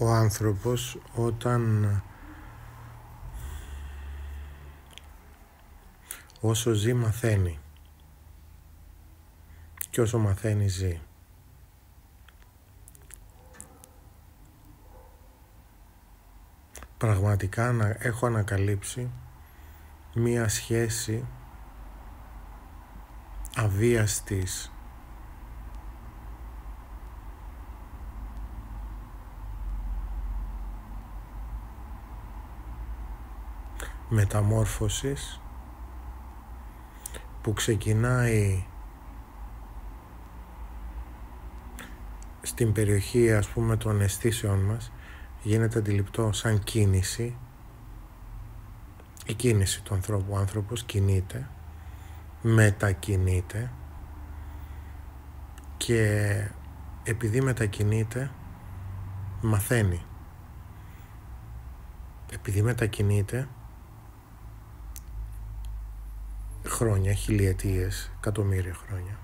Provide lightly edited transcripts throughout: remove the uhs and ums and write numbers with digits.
Ο άνθρωπος όσο ζει μαθαίνει και όσο μαθαίνει ζει. Πραγματικά έχω ανακαλύψει μία σχέση αβίαστης μεταμόρφωσης που ξεκινάει στην περιοχή, ας πούμε, των αισθήσεων μας, γίνεται αντιληπτό σαν κίνηση, η κίνηση του ανθρώπου. Ο άνθρωπος κινείται, μετακινείται και επειδή μετακινείται μαθαίνει. Επειδή μετακινείται χρόνια, χιλιετίες, εκατομμύρια χρόνια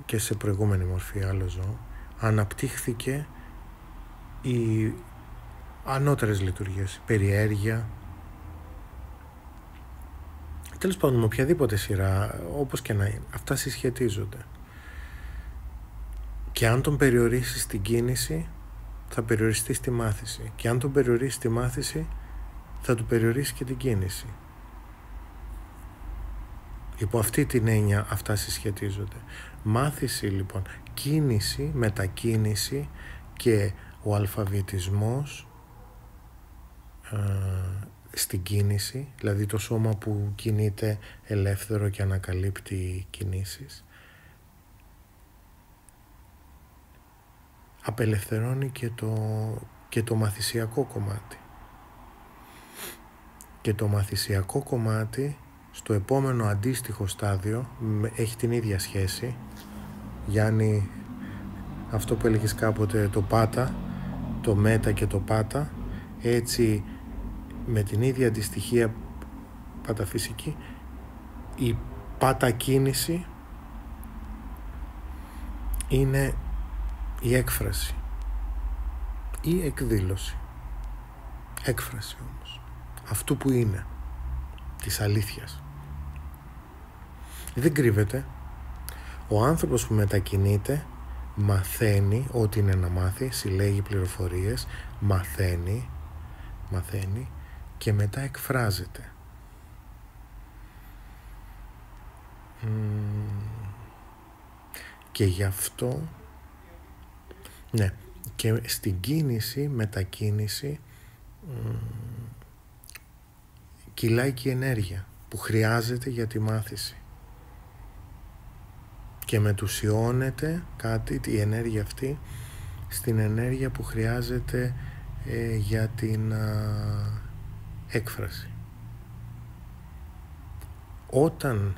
και σε προηγούμενη μορφή άλλο ζώο, αναπτύχθηκε οι ανώτερες λειτουργίες, η περιέργεια, τέλος πάντων με οποιαδήποτε σειρά, όπως και να είναι, αυτά συσχετίζονται. Και αν τον περιορίσει στην κίνηση, θα περιοριστεί στη μάθηση. Και αν τον περιορίσει στη μάθηση, θα του περιορίσει και την κίνηση. Υπό αυτή την έννοια αυτά συσχετίζονται. Μάθηση λοιπόν, κίνηση, μετακίνηση και ο αλφαβητισμός στην κίνηση, δηλαδή το σώμα που κινείται ελεύθερο και ανακαλύπτει κινήσεις, απελευθερώνει και το μαθησιακό κομμάτι. Και το μαθησιακό κομμάτι στο επόμενο αντίστοιχο στάδιο έχει την ίδια σχέση. Γιάννη, αυτό που έλεγες κάποτε, το πάτα, το μέτα και το πάτα, έτσι με την ίδια αντιστοιχεία παταφυσική, η πατακίνηση είναι η έκφραση ή εκδήλωση. Έκφραση όμως αυτού που είναι, της αλήθειας. Δεν κρύβεται. Ο άνθρωπος που μετακινείται μαθαίνει ό,τι είναι να μάθει, συλλέγει πληροφορίες, μαθαίνει και μετά εκφράζεται. Και γι' αυτό, ναι, και στην κίνηση, μετακίνηση, κυλάει και η ενέργεια που χρειάζεται για τη μάθηση. Και μετουσιώνεται κάτι, η ενέργεια αυτή, στην ενέργεια που χρειάζεται για την έκφραση. Όταν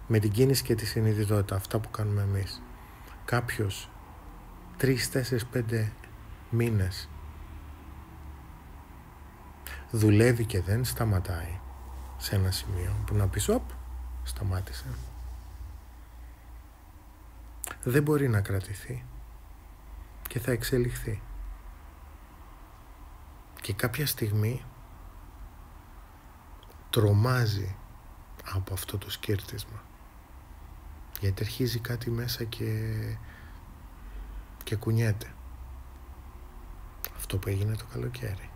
με την κίνηση και τη συνειδητότητα, αυτά που κάνουμε εμείς, κάποιος 3, 4, 5 μήνες δουλεύει και δεν σταματάει σε ένα σημείο που να πεις σταμάτησε, δεν μπορεί να κρατηθεί και θα εξελιχθεί. Και κάποια στιγμή τρομάζει από αυτό το σκύρτισμα, γιατί αρχίζει κάτι μέσα και κουνιέται. Αυτό που έγινε το καλοκαίρι.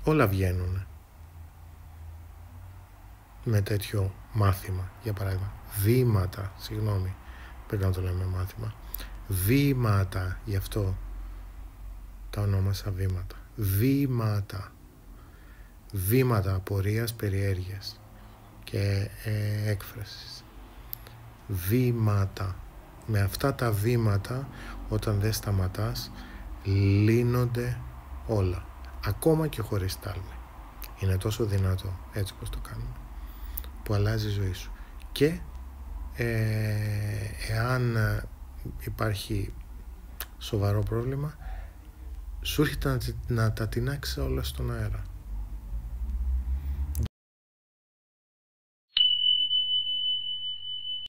Όλα βγαίνουνε με τέτοιο μάθημα, για παράδειγμα. Πρέπει να το λέμε μάθημα. Βήματα, γι' αυτό τα ονόμασα βήματα. Βήματα απορίας, περιέργειας και έκφρασης. Βήματα. Με αυτά τα βήματα, όταν δεν σταματάς, λύνονται όλα. Ακόμα και χωρίς τάλμη. Είναι τόσο δυνατό, έτσι πως το κάνουμε, που αλλάζει η ζωή σου. Και εάν υπάρχει σοβαρό πρόβλημα, σου έρχεται να τα τεινάξεις όλα στον αέρα.